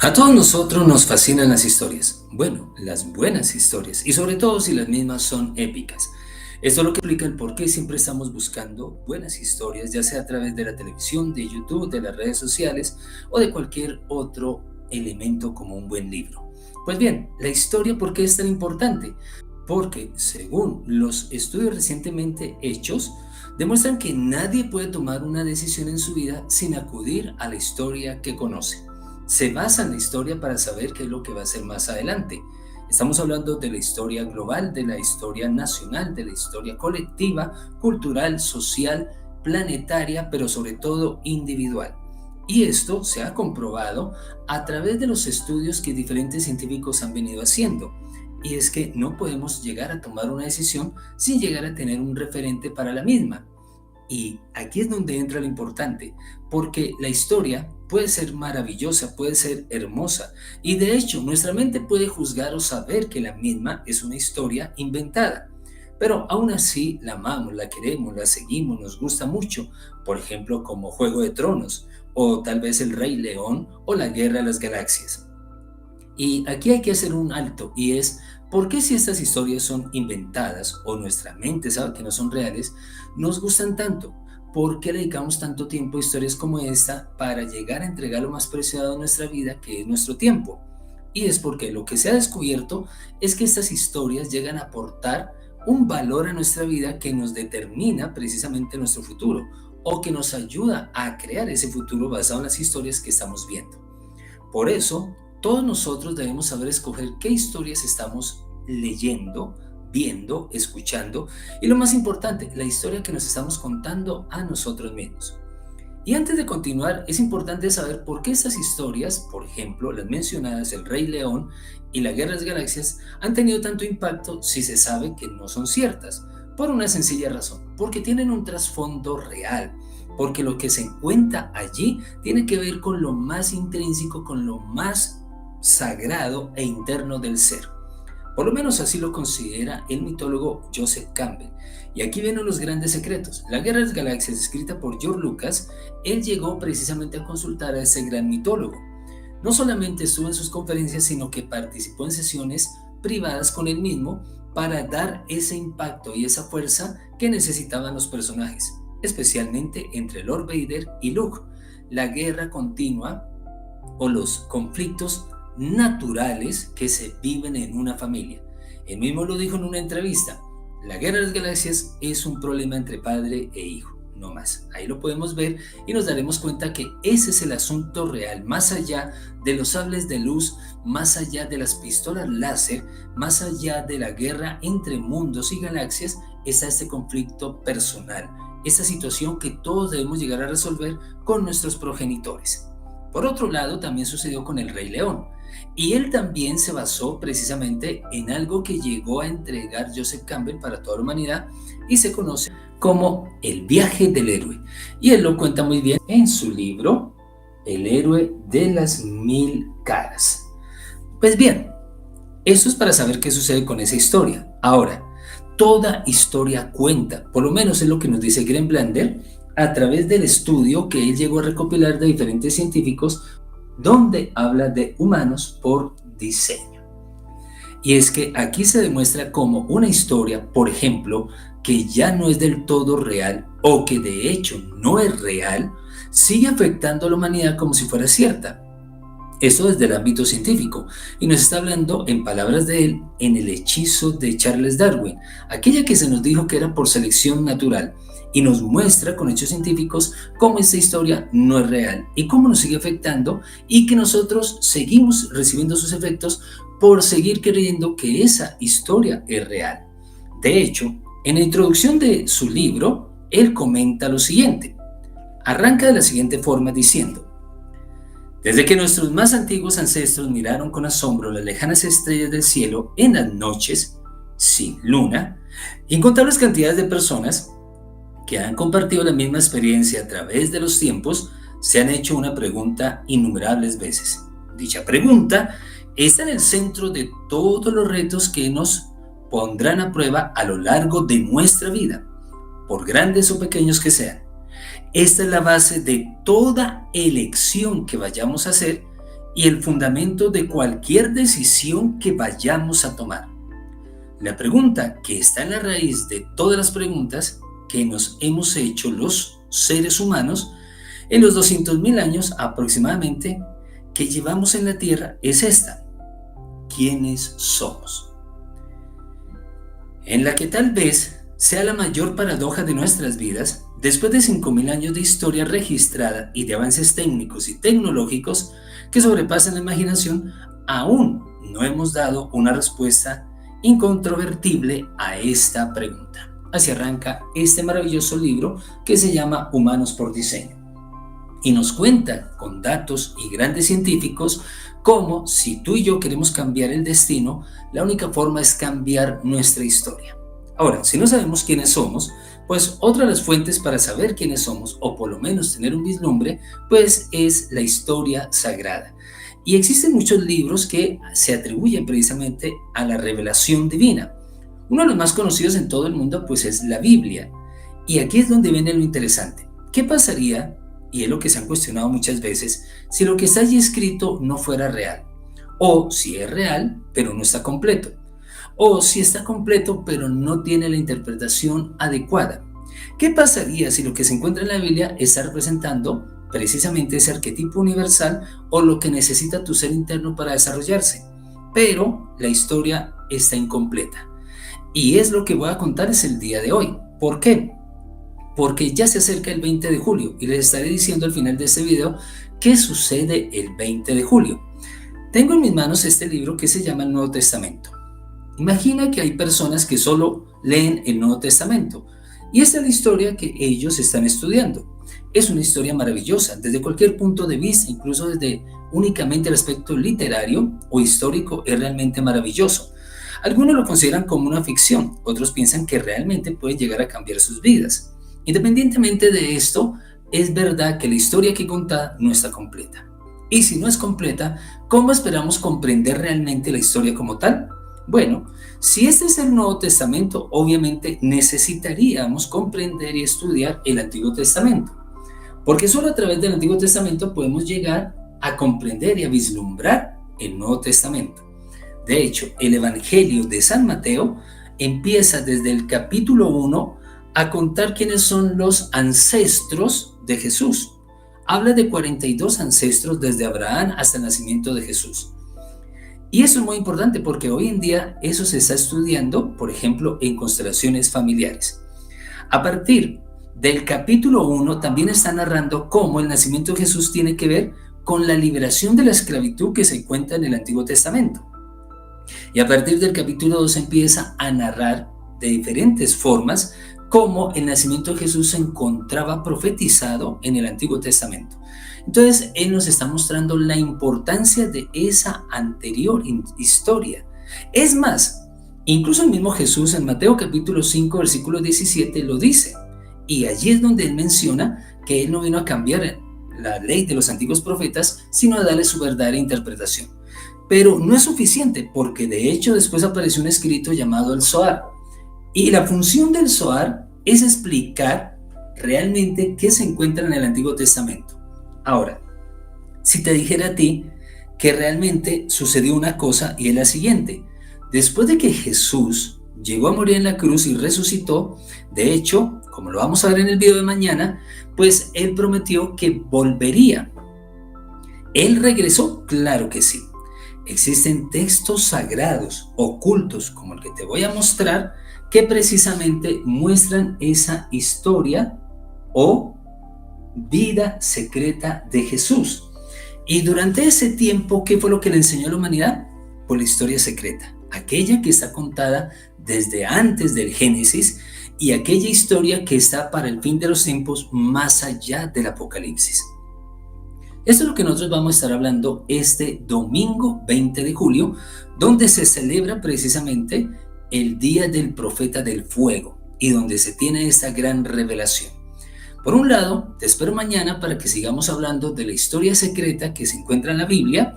A todos nosotros nos fascinan las historias. Bueno, las buenas historias. Y sobre todo si las mismas son épicas. Esto es lo que explica el por qué siempre estamos buscando buenas historias, ya sea a través de la televisión, de YouTube, de las redes sociales o de cualquier otro elemento como un buen libro. Pues bien, la historia, ¿por qué es tan importante? Porque según los estudios recientemente hechos, demuestran que nadie puede tomar una decisión en su vida sin acudir a la historia que conoce. Se basa en la historia para saber qué es lo que va a hacer más adelante. Estamos hablando de la historia global, de la historia nacional, de la historia colectiva, cultural, social, planetaria, pero sobre todo individual. Y esto se ha comprobado a través de los estudios que diferentes científicos han venido haciendo. Y es que no podemos llegar a tomar una decisión sin llegar a tener un referente para la misma. Y aquí es donde entra lo importante, porque la historia puede ser maravillosa, puede ser hermosa, y de hecho nuestra mente puede juzgar o saber que la misma es una historia inventada. Pero aún así la amamos, la queremos, la seguimos, nos gusta mucho, por ejemplo como Juego de Tronos, o tal vez El Rey León o La Guerra de las Galaxias. Y aquí hay que hacer un alto y es, ¿por qué si estas historias son inventadas o nuestra mente sabe que no son reales, nos gustan tanto? ¿Por qué le dedicamos tanto tiempo a historias como esta para llegar a entregar lo más preciado de nuestra vida, que es nuestro tiempo? Y es porque lo que se ha descubierto es que estas historias llegan a aportar un valor a nuestra vida que nos determina precisamente nuestro futuro o que nos ayuda a crear ese futuro basado en las historias que estamos viendo. Por eso, todos nosotros debemos saber escoger qué historias estamos leyendo, viendo, escuchando y lo más importante, la historia que nos estamos contando a nosotros mismos. Y antes de continuar, es importante saber por qué estas historias, por ejemplo, las mencionadas El Rey León y La Guerra de las Galaxias, han tenido tanto impacto si se sabe que no son ciertas. Por una sencilla razón, porque tienen un trasfondo real, porque lo que se encuentra allí tiene que ver con lo más intrínseco, con lo más sagrado e interno del ser. Por lo menos así lo considera el mitólogo Joseph Campbell. Y aquí vienen los grandes secretos. La Guerra de las Galaxias, escrita por George Lucas, él llegó precisamente a consultar a ese gran mitólogo. No solamente estuvo en sus conferencias, sino que participó en sesiones privadas con él mismo para dar ese impacto y esa fuerza que necesitaban los personajes, especialmente entre Lord Vader y Luke. La guerra continua o los conflictos naturales que se viven en una familia. Él mismo lo dijo en una entrevista: la Guerra de las Galaxias es un problema entre padre e hijo, no más. Ahí lo podemos ver y nos daremos cuenta que ese es el asunto real, más allá de los sables de luz, más allá de las pistolas láser, más allá de la guerra entre mundos y galaxias, está este conflicto personal, esta situación que todos debemos llegar a resolver con nuestros progenitores. Por otro lado, también sucedió con El Rey León. Y él también se basó precisamente en algo que llegó a entregar Joseph Campbell para toda la humanidad y se conoce como el viaje del héroe. Y él lo cuenta muy bien en su libro El héroe de las mil caras. Pues bien, eso es para saber qué sucede con esa historia. Ahora, toda historia cuenta, por lo menos es lo que nos dice Glenn Blander, a través del estudio que él llegó a recopilar de diferentes científicos, donde habla de humanos por diseño. Y es que aquí se demuestra cómo una historia, por ejemplo, que ya no es del todo real o que de hecho no es real, sigue afectando a la humanidad como si fuera cierta. Esto desde el ámbito científico, y nos está hablando, en palabras de él, en el hechizo de Charles Darwin, aquella que se nos dijo que era por selección natural, y nos muestra con hechos científicos cómo esta historia no es real y cómo nos sigue afectando y que nosotros seguimos recibiendo sus efectos por seguir creyendo que esa historia es real. De hecho, en la introducción de su libro, él comenta lo siguiente. Arranca de la siguiente forma diciendo: desde que nuestros más antiguos ancestros miraron con asombro las lejanas estrellas del cielo en las noches sin luna, incontables cantidades de personas que han compartido la misma experiencia a través de los tiempos se han hecho una pregunta innumerables veces. Dicha pregunta está en el centro de todos los retos que nos pondrán a prueba a lo largo de nuestra vida, por grandes o pequeños que sean. Esta es la base de toda elección que vayamos a hacer y el fundamento de cualquier decisión que vayamos a tomar. La pregunta que está en la raíz de todas las preguntas que nos hemos hecho los seres humanos en los 200.000 años aproximadamente que llevamos en la Tierra es esta: ¿quiénes somos? En la que tal vez sea la mayor paradoja de nuestras vidas, después de 5.000 años de historia registrada y de avances técnicos y tecnológicos que sobrepasan la imaginación, aún no hemos dado una respuesta incontrovertible a esta pregunta. Así arranca este maravilloso libro que se llama Humanos por Diseño. Y nos cuenta con datos y grandes científicos cómo, si tú y yo queremos cambiar el destino, la única forma es cambiar nuestra historia. Ahora, si no sabemos quiénes somos, pues otra de las fuentes para saber quiénes somos, o por lo menos tener un vislumbre, pues es la historia sagrada. Y existen muchos libros que se atribuyen precisamente a la revelación divina. Uno de los más conocidos en todo el mundo, pues es la Biblia. Y aquí es donde viene lo interesante. ¿Qué pasaría? Y es lo que se han cuestionado muchas veces, si lo que está allí escrito no fuera real, o si es real, pero no está completo, o si está completo, pero no tiene la interpretación adecuada. ¿Qué pasaría si lo que se encuentra en la Biblia está representando precisamente ese arquetipo universal o lo que necesita tu ser interno para desarrollarse? Pero la historia está incompleta. Y es lo que voy a contarles el día de hoy. ¿Por qué? Porque ya se acerca el 20 de julio y les estaré diciendo al final de este video qué sucede el 20 de julio. Tengo en mis manos este libro que se llama el Nuevo Testamento. Imagina que hay personas que solo leen el Nuevo Testamento y esta es la historia que ellos están estudiando. Es una historia maravillosa desde cualquier punto de vista, incluso desde únicamente el aspecto literario o histórico es realmente maravilloso. Algunos lo consideran como una ficción, otros piensan que realmente puede llegar a cambiar sus vidas. Independientemente de esto, es verdad que la historia que cuenta no está completa. Y si no es completa, ¿cómo esperamos comprender realmente la historia como tal? Bueno, si este es el Nuevo Testamento, obviamente necesitaríamos comprender y estudiar el Antiguo Testamento. Porque solo a través del Antiguo Testamento podemos llegar a comprender y a vislumbrar el Nuevo Testamento. De hecho, el Evangelio de San Mateo empieza desde el capítulo 1 a contar quiénes son los ancestros de Jesús. Habla de 42 ancestros desde Abraham hasta el nacimiento de Jesús. Y eso es muy importante porque hoy en día eso se está estudiando, por ejemplo, en constelaciones familiares. A partir del capítulo 1 también está narrando cómo el nacimiento de Jesús tiene que ver con la liberación de la esclavitud que se cuenta en el Antiguo Testamento. Y a partir del capítulo 2 empieza a narrar de diferentes formas cómo el nacimiento de Jesús se encontraba profetizado en el Antiguo Testamento. Entonces, Él nos está mostrando la importancia de esa anterior historia. Es más, incluso el mismo Jesús en Mateo capítulo 5, versículo 17 lo dice. Y allí es donde Él menciona que Él no vino a cambiar la ley de los antiguos profetas, sino a darle su verdadera interpretación. Pero no es suficiente, porque de hecho después apareció un escrito llamado el Zohar. Y la función del Zohar es explicar realmente qué se encuentra en el Antiguo Testamento. Ahora, si te dijera a ti que realmente sucedió una cosa y es la siguiente: después de que Jesús llegó a morir en la cruz y resucitó, de hecho, como lo vamos a ver en el video de mañana, pues Él prometió que volvería. ¿Él regresó? Claro que sí. Existen textos sagrados ocultos, como el que te voy a mostrar, que precisamente muestran esa historia o vida secreta de Jesús. Y durante ese tiempo, ¿qué fue lo que le enseñó a la humanidad? Pues la historia secreta, aquella que está contada desde antes del Génesis y aquella historia que está para el fin de los tiempos más allá del Apocalipsis. Esto es lo que nosotros vamos a estar hablando este domingo 20 de julio, donde se celebra precisamente el Día del Profeta del Fuego y donde se tiene esta gran revelación. Por un lado, te espero mañana para que sigamos hablando de la historia secreta que se encuentra en la Biblia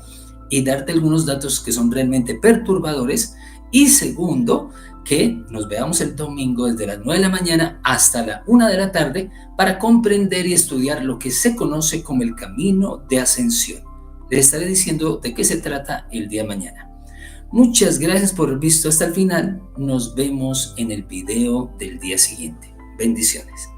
y darte algunos datos que son realmente perturbadores. Y segundo, que nos veamos el domingo desde las 9 de la mañana hasta la 1 de la tarde para comprender y estudiar lo que se conoce como el camino de ascensión. Les estaré diciendo de qué se trata el día de mañana. Muchas gracias por haber visto hasta el final. Nos vemos en el video del día siguiente. Bendiciones.